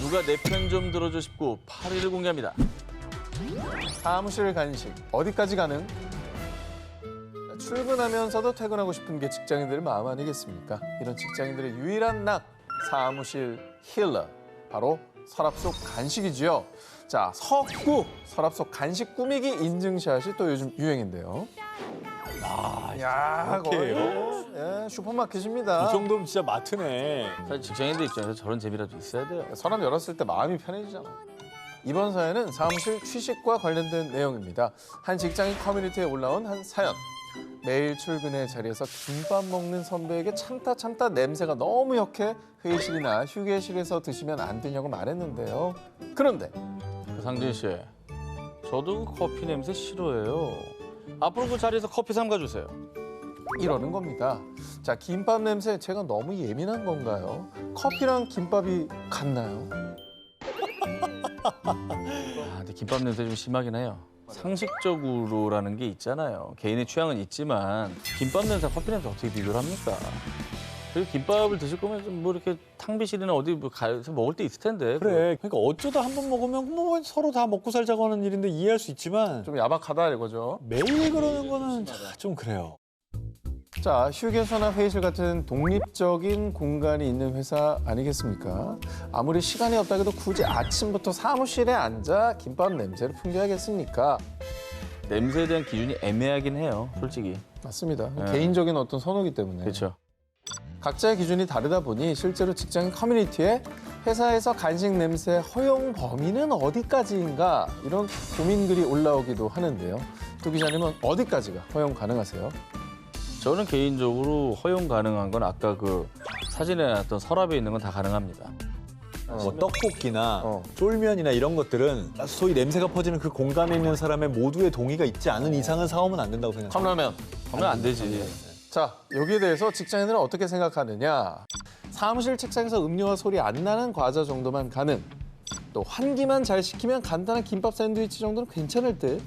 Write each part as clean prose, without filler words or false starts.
누가 내 편 좀 들어줘 싶고 8위를 공개합니다. 사무실 간식 어디까지 가능? 출근하면서도 퇴근하고 싶은 게 직장인들의 마음 아니겠습니까? 이런 직장인들의 유일한 낙 사무실 힐러 바로 서랍 속 간식이지요. 자, 석구 서랍 속 간식 꾸미기 인증샷이 또 요즘 유행인데요. 야, 거의 예, 슈퍼마켓입니다. 이 정도면 진짜 마트네. 사실 직장인들 입장에서 저런 재미라도 있어야 돼요. 서랍 열었을 때 마음이 편해지잖아. 이번 사연은 사무실 취식과 관련된 내용입니다. 한 직장인 커뮤니티에 올라온 한 사연. 매일 출근의 자리에서 김밥 먹는 선배에게 참다 냄새가 너무 역해 회의실이나 휴게실에서 드시면 안 되냐고 말했는데요. 그런데 상진 씨, 저도 커피 냄새 싫어해요. 앞으로 그 자리에서 커피 삼가 주세요. 이러는 겁니다. 자, 김밥 냄새 제가 너무 예민한 건가요? 커피랑 김밥이 같나요? 근데 김밥 냄새 좀 심하긴 해요. 상식적으로라는 게 있잖아요. 개인의 취향은 있지만 김밥 냄새, 커피 냄새 어떻게 비교를 합니까? 그리고 김밥을 드실 거면 좀 뭐 이렇게 탕비실이나 어디 뭐 가서 먹을 때 있을 텐데. 그래. 그러니까 어쩌다 한 번 먹으면 뭐 서로 다 먹고 살자고 하는 일인데 이해할 수 있지만 좀 야박하다 이거죠. 매일 그러는 거는 좀 그래요. 자, 휴게소나 회의실 같은 독립적인 공간이 있는 회사 아니겠습니까? 아무리 시간이 없다 해도 굳이 아침부터 사무실에 앉아 김밥 냄새를 풍겨야겠습니까? 냄새에 대한 기준이 애매하긴 해요, 솔직히. 맞습니다. 네. 개인적인 어떤 선호기 때문에. 그렇죠. 각자의 기준이 다르다 보니 실제로 직장인 커뮤니티에 회사에서 간식 냄새 허용 범위는 어디까지인가 이런 고민글이 올라오기도 하는데요. 두 기자님은 어디까지가 허용 가능하세요? 저는 개인적으로 허용 가능한 건 아까 그 사진에 나왔던 서랍에 있는 건 다 가능합니다. 뭐 떡볶이나 어. 쫄면이나 이런 것들은 소위 냄새가 퍼지는 그 공간에 있는 사람의 모두의 동의가 있지 않은 이상은 사오면 안 된다고 생각합니다. 컵라면. 하면 안 되지. 자, 여기에 대해서 직장인들은 어떻게 생각하느냐? 사무실 책상에서 음료와 소리 안 나는 과자 정도만 가능. 또 환기만 잘 시키면 간단한 김밥 샌드위치 정도는 괜찮을 듯.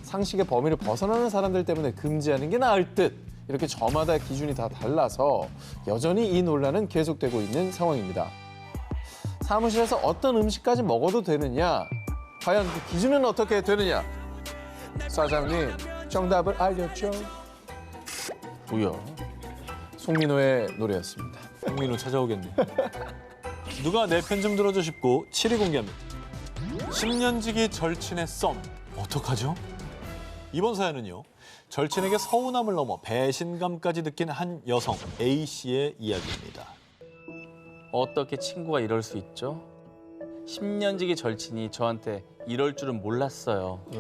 상식의 범위를 벗어나는 사람들 때문에 금지하는 게 나을 듯. 이렇게 저마다 기준이 다 달라서 여전히 이 논란은 계속되고 있는 상황입니다. 사무실에서 어떤 음식까지 먹어도 되느냐? 과연 그 기준은 어떻게 되느냐? 사장님, 정답을 알려줘. 뭐야? 송민호의 노래였습니다. 박민호 찾아오겠네. 누가 내 편 좀 들어줘 싶고 7위 공개합니다. 10년지기 절친의 썸. 어떡하죠? 이번 사연은요. 절친에게 서운함을 넘어 배신감까지 느낀 한 여성 A씨의 이야기입니다. 어떻게 친구가 이럴 수 있죠? 10년지기 절친이 저한테 이럴 줄은 몰랐어요. 네.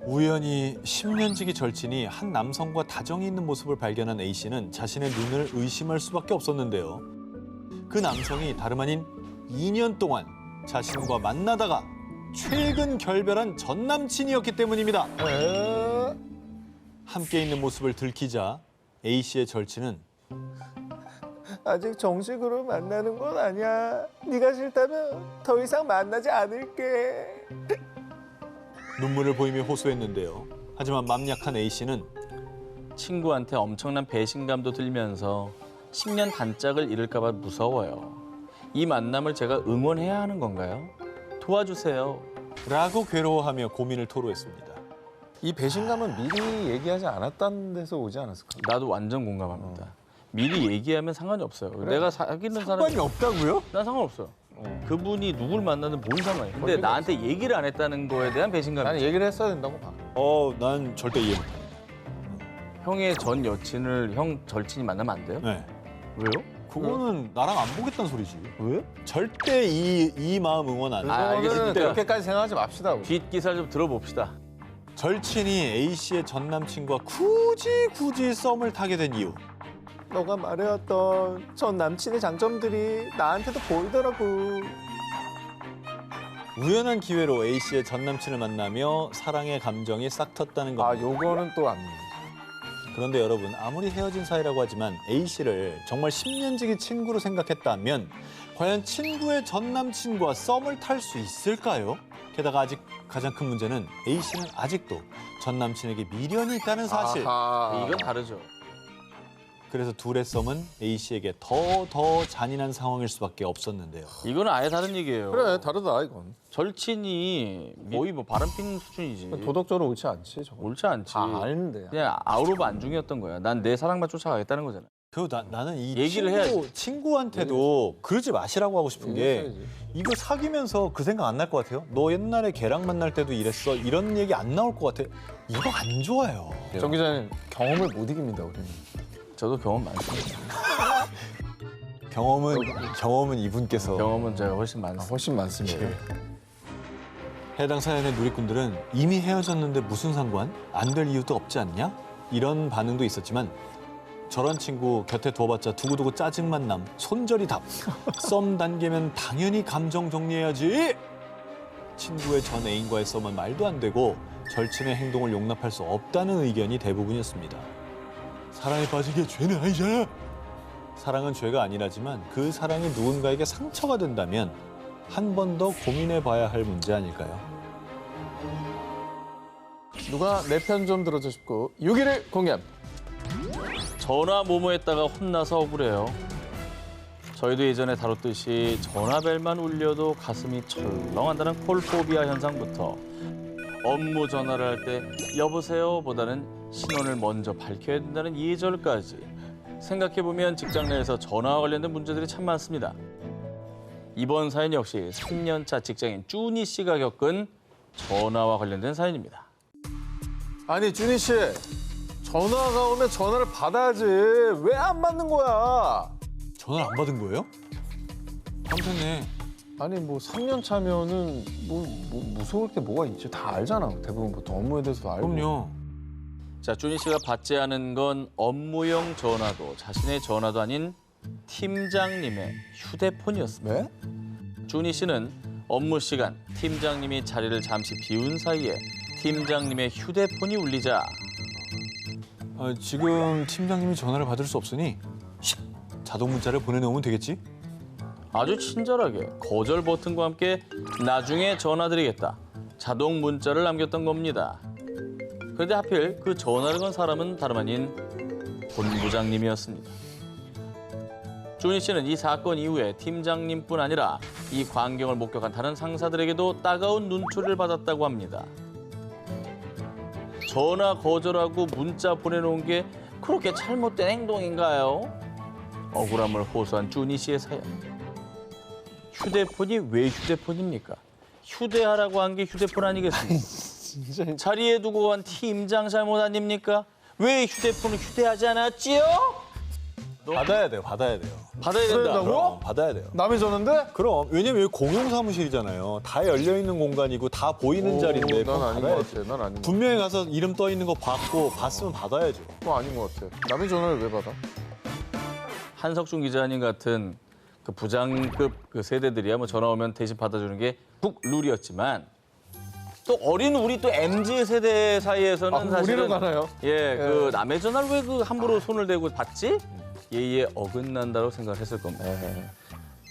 우연히 10년지기 절친이 한 남성과 다정이 있는 모습을 발견한 A씨는 자신의 눈을 의심할 수밖에 없었는데요. 그 남성이 다름 아닌 2년 동안 자신과 만나다가 최근 결별한 전 남친이었기 때문입니다. 함께 있는 모습을 들키자 A씨의 절친은 아직 정식으로 만나는 건 아니야. 네가 싫다면 더 이상 만나지 않을게. 눈물을 보이며 호소했는데요. 하지만 맘 약한 A씨는 친구한테 엄청난 배신감도 들면서 10년 단짝을 잃을까 봐 무서워요. 이 만남을 제가 응원해야 하는 건가요? 도와주세요. 라고 괴로워하며 고민을 토로했습니다. 이 배신감은 미리 얘기하지 않았다는 데서 오지 않았을까? 나도 완전 공감합니다. 미리 얘기하면 상관이 없어요. 내가 사귀는 사람이 상관이 없다고요? 난 상관없어요. 그분이 누굴 만나든 뭔 상관이에요. 근데 나한테 얘기를 안 했다는 거에 대한 배신감이 나는 얘기를 했어야 된다고 봐. 난 절대 이해 못합니다. 형의 전 여친을 형 절친이 만나면 안 돼요? 네. 왜요? 그거는 나랑 안 보겠다는 소리지. 왜? 절대 이 마음 응원 안 해. 그거는 그렇게까지 생각하지 맙시다. 우리. 뒷기사를 좀 들어봅시다. 절친이 A씨의 전 남친과 굳이 썸을 타게 된 이유. 너가 말해왔던 전 남친의 장점들이 나한테도 보이더라고. 우연한 기회로 A씨의 전 남친을 만나며 사랑의 감정이 싹 텄다는 겁니다. 아, 요거는 또 안. 그런데 여러분, 아무리 헤어진 사이라고 하지만 A씨를 정말 10년지기 친구로 생각했다면 과연 친구의 전 남친과 썸을 탈 수 있을까요? 게다가 아직 가장 큰 문제는 A씨는 아직도 전 남친에게 미련이 있다는 사실. 아하. 이건 다르죠. 그래서 둘의 썸은 A 씨에게 더 잔인한 상황일 수밖에 없었는데요. 이거는 아예 다른 얘기예요. 그래, 다르다 이건. 절친이 거의 뭐 바람핀 수준이지. 도덕적으로 옳지 않지, 저거. 옳지 않지. 다 아는데. 그냥 아웃 오브 안중이었던 거야. 난 내 사랑만 쫓아가겠다는 거잖아. 그리고 나는 이 얘기를 해야지. 친구한테도 그러지 마시라고 하고 싶은 게 얘기해야지. 이거 사귀면서 그 생각 안 날 것 같아요? 너 옛날에 걔랑 만날 때도 이랬어? 이런 얘기 안 나올 것 같아. 이거 안 좋아요. 정 기자님 경험을 못 이깁니다, 우리는. 저도 경험 많습니다. 경험은 이분께서 경험은 제가 훨씬 많습니다. 훨씬 많습니다. 해당 사연의 누리꾼들은 이미 헤어졌는데 무슨 상관? 안 될 이유도 없지 않냐? 이런 반응도 있었지만 저런 친구 곁에 둬봤자 두고두고 짜증만 남. 손절이 답. 썸 단계면 당연히 감정 정리해야지. 친구의 전 애인과의 썸은 말도 안 되고 절친의 행동을 용납할 수 없다는 의견이 대부분이었습니다. 사랑에 빠진 게 죄는 아니잖아. 사랑은 죄가 아니라지만 그 사랑이 누군가에게 상처가 된다면 한 번 더 고민해봐야 할 문제 아닐까요? 누가 내 편 좀 들어줘 싶고 6위를 공개합니다. 전화 모모했다가 혼나서 억울해요. 저희도 예전에 다뤘듯이 전화벨만 울려도 가슴이 철렁한다는 콜포비아 현상부터 업무 전화를 할 때 여보세요 보다는 신원을 먼저 밝혀야 된다는 예절까지 생각해보면 직장 내에서 전화와 관련된 문제들이 참 많습니다. 이번 사연 역시 3년차 직장인 쭈니 씨가 겪은 전화와 관련된 사연입니다. 아니 준희 씨, 전화가 오면 전화를 받아야지. 왜 안 받는 거야? 전화를 안 받은 거예요? 깜짝네. 아니 뭐 3년 차면은 뭐 무서울 게 뭐가 있지? 다 알잖아. 대부분 보통 업무에 대해서도 알고. 그럼요. 자, 쭈니 씨가 받지 않은 건 업무용 전화도 자신의 전화도 아닌 팀장님의 휴대폰이었습니다. 네? 쭈니 씨는 업무 시간 팀장님이 자리를 잠시 비운 사이에 팀장님의 휴대폰이 울리자 지금 팀장님이 전화를 받을 수 없으니 자동 문자를 보내놓으면 되겠지? 아주 친절하게 거절 버튼과 함께 나중에 전화드리겠다. 자동 문자를 남겼던 겁니다. 그런데 하필 그 전화를 건 사람은 다름 아닌 본부장님이었습니다. 쭈니 씨는 이 사건 이후에 팀장님뿐 아니라 이 광경을 목격한 다른 상사들에게도 따가운 눈초리를 받았다고 합니다. 전화 거절하고 문자 보내놓은 게 그렇게 잘못된 행동인가요? 억울함을 호소한 쭈니 씨의 사연. 휴대폰이 왜 휴대폰입니까? 휴대하라고 한 게 휴대폰 아니겠습니까? 진짜 자리에 두고 간 팀장 잘못 아닙니까? 왜 휴대폰을 휴대하지 않았지요? 받아야 돼요. 받아야 돼요. 받아야 된다. 그런다고? 그럼 받아야 돼요. 남의 전화인데? 그럼 왜냐면 여기 공용 사무실이잖아요. 다 열려 있는 공간이고 다 보이는 자리인데 난 아닌 것 받아야지. 같아. 난 아닌 것 같아. 분명히 가서 이름 떠 있는 거 봤고 봤으면 받아야죠. 그거 아닌 것 같아. 남의 전화를 왜 받아? 한석준 기자님 같은 그 부장급 그 세대들이야 뭐 전화 오면 대신 받아주는 게 북룰이었지만 또 어린 우리 또 MZ 세대 사이에서는 그럼 사실은 우리는 가나요? 예, 그 남의 전화를 왜 그 함부로 손을 대고 받지? 예의에 어긋난다고 생각을 했을 겁니다.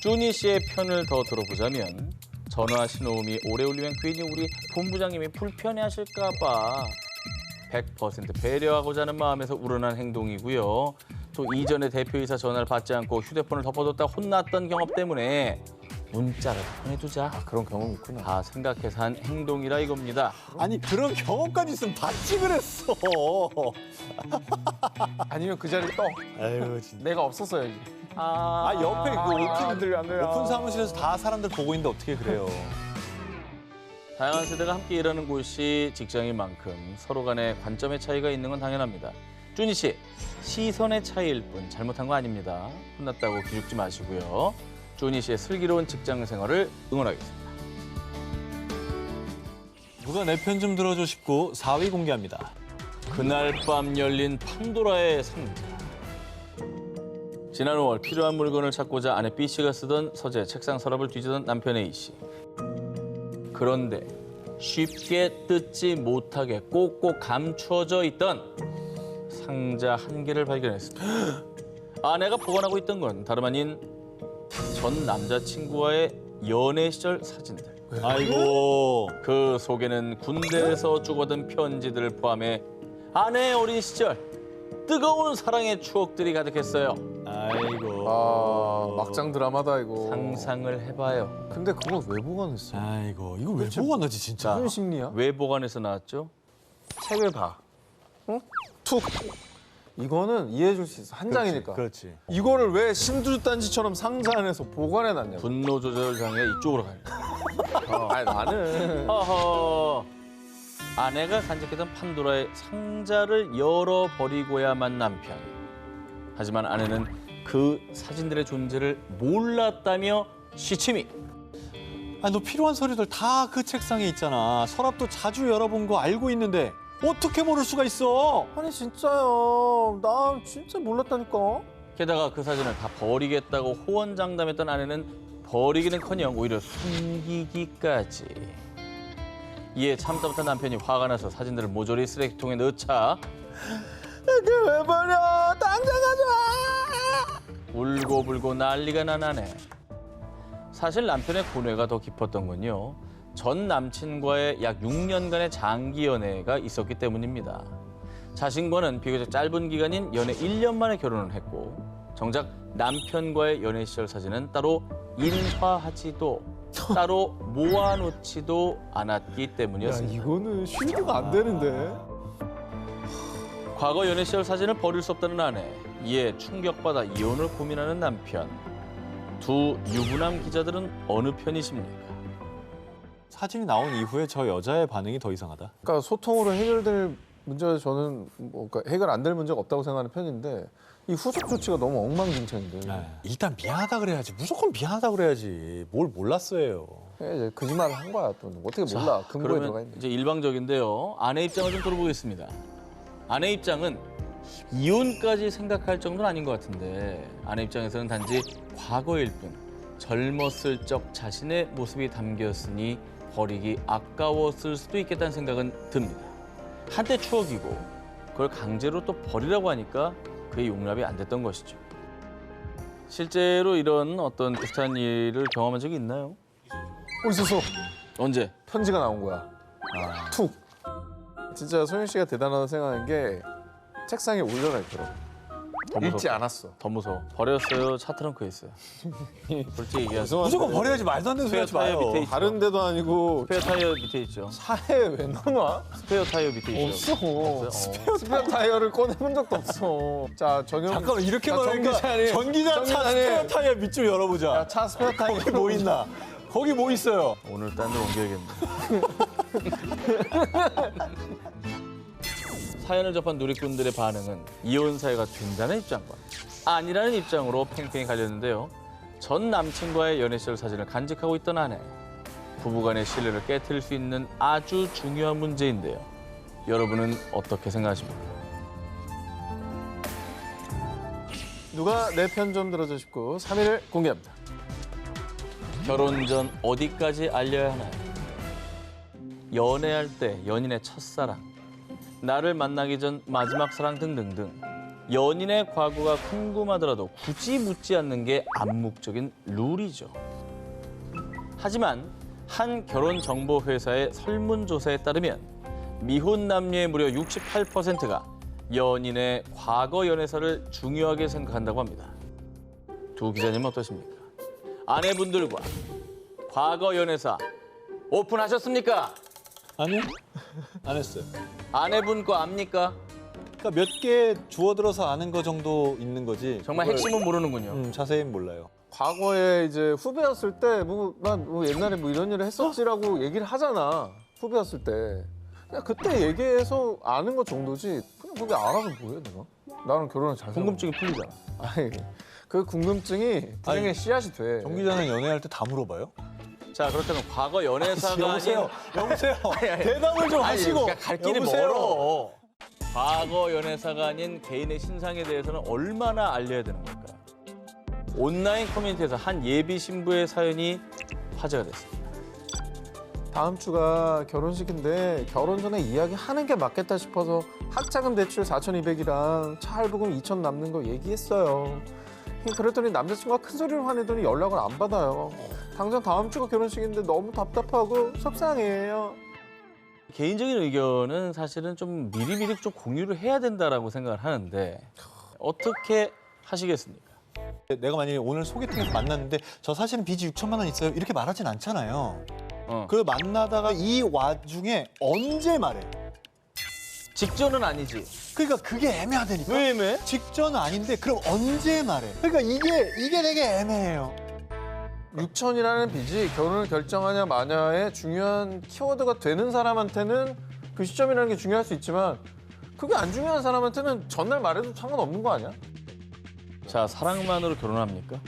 쭈니 씨의 편을 더 들어보자면 전화 신호음이 오래 울리면 괜히 우리 본부장님이 불편해하실까 봐 100% 배려하고자 하는 마음에서 우러난 행동이고요. 또 이전에 대표이사 전화를 받지 않고 휴대폰을 덮어뒀다 혼났던 경험 때문에 문자를 보내두자. 그런 경험이 있구나. 다 생각해서 한 행동이라 이겁니다. 아니 그런 경험까지 있으면 받지 그랬어. 아니면 그 자리 떠. 아유 진짜. 내가 없었어야지. 옆에 그 들려 안 돼요. 오픈 사무실에서 다 사람들 보고 있는데 어떻게 그래요? 다양한 세대가 함께 일하는 곳이 직장인 만큼 서로 간의 관점의 차이가 있는 건 당연합니다. 쭈니 씨, 시선의 차이일 뿐 잘못한 거 아닙니다. 혼났다고 기죽지 마시고요. 쭈니 씨의 슬기로운 직장 생활을 응원하겠습니다. 누가 내 편 좀 들어줘 싶고 4위 공개합니다. 그날 밤 열린 판도라의 상자. 지난 5월 필요한 물건을 찾고자 아내 B 씨가 쓰던 서재 책상 서랍을 뒤지던 남편 A 씨. 그런데 쉽게 뜯지 못하게 꼭꼭 감추어져 있던 상자 한 개를 발견했습니다. 아내가 보관하고 있던 건 다름 아닌 전 남자친구와의 연애 시절 사진들. 아이고. 그 속에는 군대에서 주고받은 편지들을 포함해 아내의 어린 시절, 뜨거운 사랑의 추억들이 가득했어요. 아이고. 아, 막장 드라마다 이거. 상상을 해봐요. 근데 그걸 왜 보관했어? 아이고, 이거 왜 보관하지 진짜? 무슨 심리야? 왜 보관해서 나왔죠? 책을 봐. 툭. 이거는 이해해줄 수 있어. 한 장이니까. 그렇지. 이거를 왜 신주단지처럼 상자 안에서 보관해놨냐고. 분노 조절 장애 이쪽으로 가요. 아니 나는 허허. 아내가 간직했던 판도라의 상자를 열어버리고야만 남편. 하지만 아내는 그 사진들의 존재를 몰랐다며 시치미. 아, 너 필요한 서류들 다 그 책상에 있잖아. 서랍도 자주 열어본 거 알고 있는데 어떻게 모를 수가 있어? 아니 진짜요. 나 진짜 몰랐다니까. 게다가 그 사진을 다 버리겠다고 호언장담했던 아내는 버리기는커녕 오히려 숨기기까지. 이에 참다 못한 남편이 화가 나서 사진들을 모조리 쓰레기통에 넣자 이게 왜 버려? 당장 가져와. 울고불고 난리가 난 아내. 사실 남편의 고뇌가 더 깊었던 건요. 전 남친과의 약 6년간의 장기 연애가 있었기 때문입니다. 자신과는 비교적 짧은 기간인 연애 1년 만에 결혼을 했고 정작 남편과의 연애 시절 사진은 따로 인화하지도 따로 모아놓지도 않았기 야 때문이었습니다. 이거는 쉴드가 안 되는데. 과거 연애 시절 사진을 버릴 수 없다는 아내. 이에 충격받아 이혼을 고민하는 남편. 두 유부남 기자들은 어느 편이십니까? 사진이 나온 이후에 저 여자의 반응이 더 이상하다. 그러니까 소통으로 해결될 문제가 저는 뭐 그러니까 해결 안 될 문제가 없다고 생각하는 편인데 이 후속 조치가 너무 엉망진창인데. 일단 미안하다 그래야지. 무조건 미안하다 그래야지. 뭘 몰랐어요. 이제 거짓말을 한 거야 또. 어떻게 몰라. 근거에 들어가 그러면 있는데. 이제 일방적인데요. 아내 입장을 좀 들어보겠습니다. 아내 입장은 이혼까지 생각할 정도는 아닌 것 같은데 아내 입장에서는 단지 과거일 뿐 젊었을 적 자신의 모습이 담겼으니 버리기 아까웠을 수도 있겠다는 생각은 듭니다. 한때 추억이고 그걸 강제로 또 버리라고 하니까 그게 용납이 안 됐던 것이죠. 실제로 이런 어떤 비슷한 일을 경험한 적이 있나요? 있었어. 언제? 편지가 나온 거야. 툭. 진짜 소영 씨가 대단하다고 생각하는 게 책상에 올려놔 있더라고. 읽지 무섭다. 않았어. 더 무서워. 버렸어요. 차 트렁크에 있어요. 솔직히 얘기하세요. 무조건 버려야지. 말도 안 되는 소리 하지 스페어 타이어 마요. 밑에 있죠. 다른 데도 아니고 스페어 타이어 밑에 있죠. 차에 왜 넣어놔? 스페어 타이어 밑에 있죠. 없어. 스페어 타이어를 꺼내본 적도 없어. 자, 전용. 잠깐만 이렇게 자, 말하니까 전기차니. 전기자 차 전기차니. 스페어 타이어 밑줄 열어보자. 야, 차 스페어 타이어. 거기 뭐 있나? 거기 뭐 있어요? 오늘 딴 데로 옮겨야겠네. 사연을 접한 누리꾼들의 반응은 이혼 사유가 된다는 입장과 아니라는 입장으로 팽팽히 갈렸는데요. 전 남친과의 연애 시절 사진을 간직하고 있던 아내. 부부간의 신뢰를 깨트릴 수 있는 아주 중요한 문제인데요. 여러분은 어떻게 생각하십니까? 누가 내 편 좀 들어줘 싶고 3위를 공개합니다. 결혼 전 어디까지 알려야 하나요? 연애할 때 연인의 첫사랑, 나를 만나기 전 마지막 사랑 등등등 연인의 과거가 궁금하더라도 굳이 묻지 않는 게 암묵적인 룰이죠. 하지만 한 결혼정보회사의 설문조사에 따르면 미혼 남녀의 무려 68%가 연인의 과거 연애사를 중요하게 생각한다고 합니다. 두 기자님은 어떠십니까? 아내분들과 과거 연애사 오픈하셨습니까? 아니요. 안 했어요. 아내분 거 압니까? 그러니까 몇 개 주워들어서 아는 거 정도 있는 거지. 정말 그걸, 핵심은 모르는군요. 자세히는 몰라요. 과거에 이제 후배였을 때 뭐 난 뭐 옛날에 뭐 이런 일을 했었지라고 얘기를 하잖아. 후배였을 때. 그냥 그때 얘기해서 아는 것 정도지. 그냥 그게 알아서 뭐해 내가? 나는 결혼을 잘 궁금증이 풀리잖아. 아니 그 궁금증이 불행의 아니, 씨앗이 돼. 정 기자는 연애할 때 다 물어봐요? 자, 그렇다면 과거 연애사가 여보세요. 여보세요. 대답을 좀 아니, 하시고. 그러니까 갈 길이 여보세요. 멀어. 과거 연애사가 아닌 개인의 신상에 대해서는 얼마나 알려야 되는 걸까? 온라인 커뮤니티에서 한 예비 신부의 사연이 화제가 됐습니다. 다음 주가 결혼식인데 결혼 전에 이야기하는 게 맞겠다 싶어서 학자금 대출 4,200이랑 차 할부금 2,000 남는 거 얘기했어요. 그랬더니 남자친구가 큰 소리를 화내더니 연락을 안 받아요. 당장 다음 주가 결혼식인데 너무 답답하고 속상해요. 개인적인 의견은 사실은 좀 미리미리 좀 공유를 해야 된다라고 생각을 하는데 어떻게 하시겠습니까? 내가 만약에 오늘 소개팅에서 만났는데 저 사실은 빚이 6천만 원 있어요. 이렇게 말하진 않잖아요. 그 만나다가 이 와중에 언제 말해? 직전은 아니지. 그러니까 그게 애매하다니까. 왜 애매해? 직전은 아닌데 그럼 언제 말해? 그러니까 이게 되게 애매해요. 6천이라는 빚이 결혼을 결정하냐 마냐의 중요한 키워드가 되는 사람한테는 그 시점이라는 게 중요할 수 있지만 그게 안 중요한 사람한테는 전날 말해도 상관없는 거 아니야? 자, 사랑만으로 결혼합니까?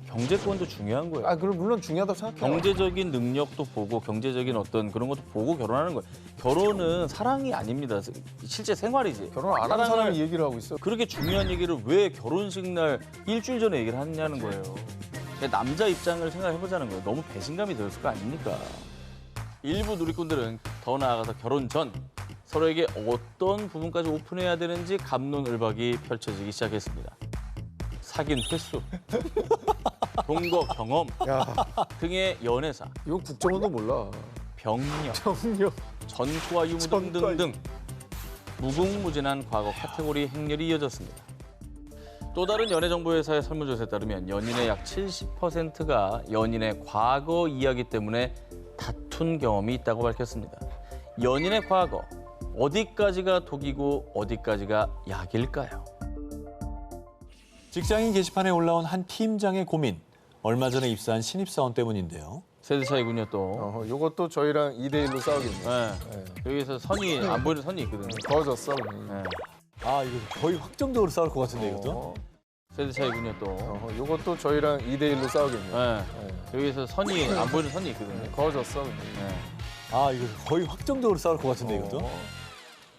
경제권도 중요한 거예요. 아, 그럼 물론 중요하다고 생각해요. 경제적인 능력도 보고 경제적인 어떤 그런 것도 보고 결혼하는 거예요. 결혼은 사랑이 아닙니다. 실제 생활이지. 결혼 안 하는 사랑을- 사람이 이 얘기를 하고 있어. 그렇게 중요한 얘기를 왜 결혼식 날 일주일 전에 얘기를 하냐는 거예요. 남자 입장을 생각해보자는 거예요. 너무 배신감이 들었을 거 아닙니까? 일부 누리꾼들은 더 나아가서 결혼 전 서로에게 어떤 부분까지 오픈해야 되는지 갑론을박이 펼쳐지기 시작했습니다. 사귄 횟수, 동거 경험 야, 등의 연애사, 이거 국정원도 몰라. 병력, 정력. 전과 유무 등등등 무궁무진한 과거 카테고리 행렬이 이어졌습니다. 또 다른 연애정보회사의 설문조사에 따르면 연인의 약 70%가 연인의 과거 이야기 때문에 다툰 경험이 있다고 밝혔습니다. 연인의 과거, 어디까지가 독이고 어디까지가 약일까요? 직장인 게시판에 올라온 한 팀장의 고민. 얼마 전에 입사한 신입사원 때문인데요. 세대 차이군요 또. 요것도 저희랑 2대1로 싸우겠네. 네. 네. 여기서 선이 안 보이는 선이 있거든요. 더 졌어. 네. 아 이거 거의 확정적으로 싸울 것 같은데 이것도. 세대 차이군요 또. 요것도 저희랑 2대1로 싸우겠네. 네. 네. 여기서 선이 안 보이는 선이 있거든요. 더 졌어. 네. 아 이거 거의 확정적으로 싸울 것 같은데 이것도.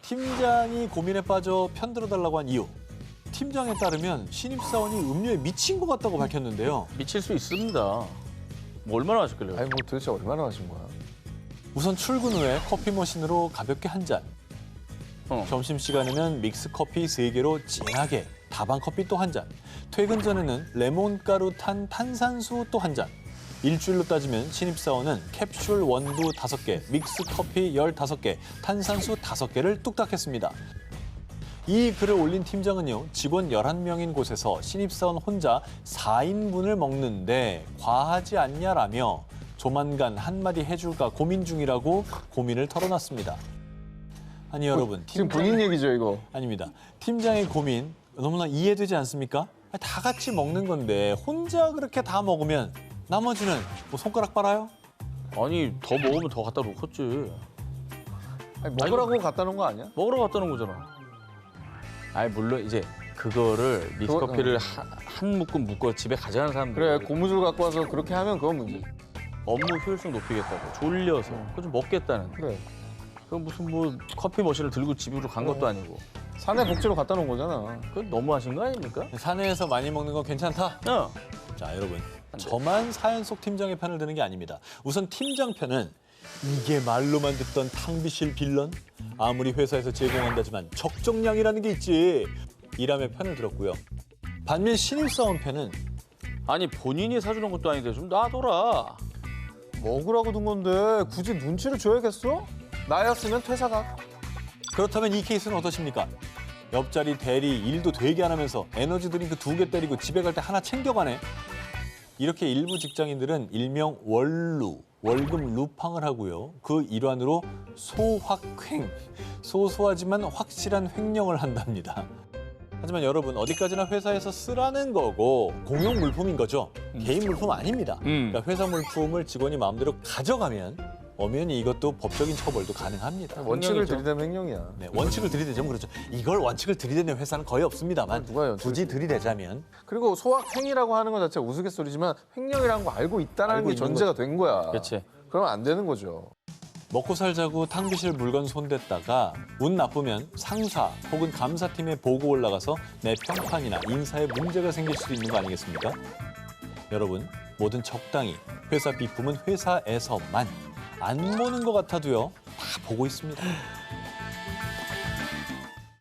팀장이 고민에 빠져 편들어달라고 한 이유. 팀장에 따르면 신입사원이 음료에 미친 것 같다고 밝혔는데요. 미칠 수 있습니다. 뭐 얼마나 마셨길래요? 아니 뭐 도대체 얼마나 마신 거야? 우선 출근 후에 커피 머신으로 가볍게 한 잔. 어. 점심시간에는 믹스커피 3개로 진하게, 다방커피 또 한 잔. 퇴근 전에는 레몬가루 탄 탄산수 또 한 잔. 일주일로 따지면 신입사원은 캡슐 원두 5개, 믹스커피 15개, 탄산수 5개를 뚝딱 했습니다. 이 글을 올린 팀장은요, 직원 11명인 곳에서 신입사원 혼자 4인분을 먹는데 과하지 않냐라며 조만간 한마디 해줄까 고민 중이라고 고민을 털어놨습니다. 아니 여러분, 지금 본인 얘기죠 이거. 아닙니다. 팀장의 고민 너무나 이해되지 않습니까? 다 같이 먹는 건데 혼자 그렇게 다 먹으면 나머지는 뭐 손가락 빨아요? 아니 더 먹으면 더 갖다 놓겠지. 아니, 먹으라고 갖다 놓은 거 아니야? 먹으러 갖다 놓은 거잖아. 아니 물론 이제 그거를 믹스커피를 한 묶음 묶어 집에 가져가는 사람들. 그래 고무줄 갖고 와서 그렇게 하면 그건 문제. 업무 효율성 높이겠다고 졸려서 그거 좀 먹겠다는. 그래. 그 무슨 뭐 커피 머신을 들고 집으로 간 것도 아니고. 사내 복지로 갖다 놓은 거잖아. 그건 너무하신 거 아닙니까? 사내에서 많이 먹는 건 괜찮다? 어. 자 여러분, 저만 사연 속 팀장의 편을 드는 게 아닙니다. 우선 팀장 편은 이게 말로만 듣던 탕비실 빌런? 아무리 회사에서 제공한다지만 적정량이라는 게 있지. 이람의 편을 들었고요. 반면 신입사원 편은 아니 본인이 사주는 것도 아닌데 좀 놔둬라. 먹으라고 둔 건데 굳이 눈치를 줘야겠어? 나였으면 퇴사가. 그렇다면 이 케이스는 어떠십니까? 옆자리 대리 일도 되게 안 하면서 에너지 드링크 2개 때리고 집에 갈 때 하나 챙겨가네. 이렇게 일부 직장인들은 일명 월루, 월급 루팡을 하고요. 그 일환으로 소확횡, 소소하지만 확실한 횡령을 한답니다. 하지만 여러분 어디까지나 회사에서 쓰라는 거고 공용 물품인 거죠. 개인 물품 아닙니다. 그러니까 회사 물품을 직원이 마음대로 가져가면 엄연히 이것도 법적인 처벌도 가능합니다. 원칙을 횡령이죠. 들이대면 횡령이야. 네, 원칙을 들이대자면 그렇죠. 이걸 원칙을 들이대는 회사는 거의 없습니다만 누가 원칙을 굳이 들이대자면 그리고 소확행이라고 하는 것 자체가 우스갯소리지만 횡령이라는 거 알고 있다는 알고 게 있는 전제가 된 거야. 그렇지. 그러면 안 되는 거죠. 먹고 살자고 탕비실 물건 손댔다가 운 나쁘면 상사 혹은 감사팀에 보고 올라가서 내 평판이나 인사에 문제가 생길 수도 있는 거 아니겠습니까? 여러분, 뭐든 적당히 회사 비품은 회사에서만 안 보는 것 같아도요 다 보고 있습니다.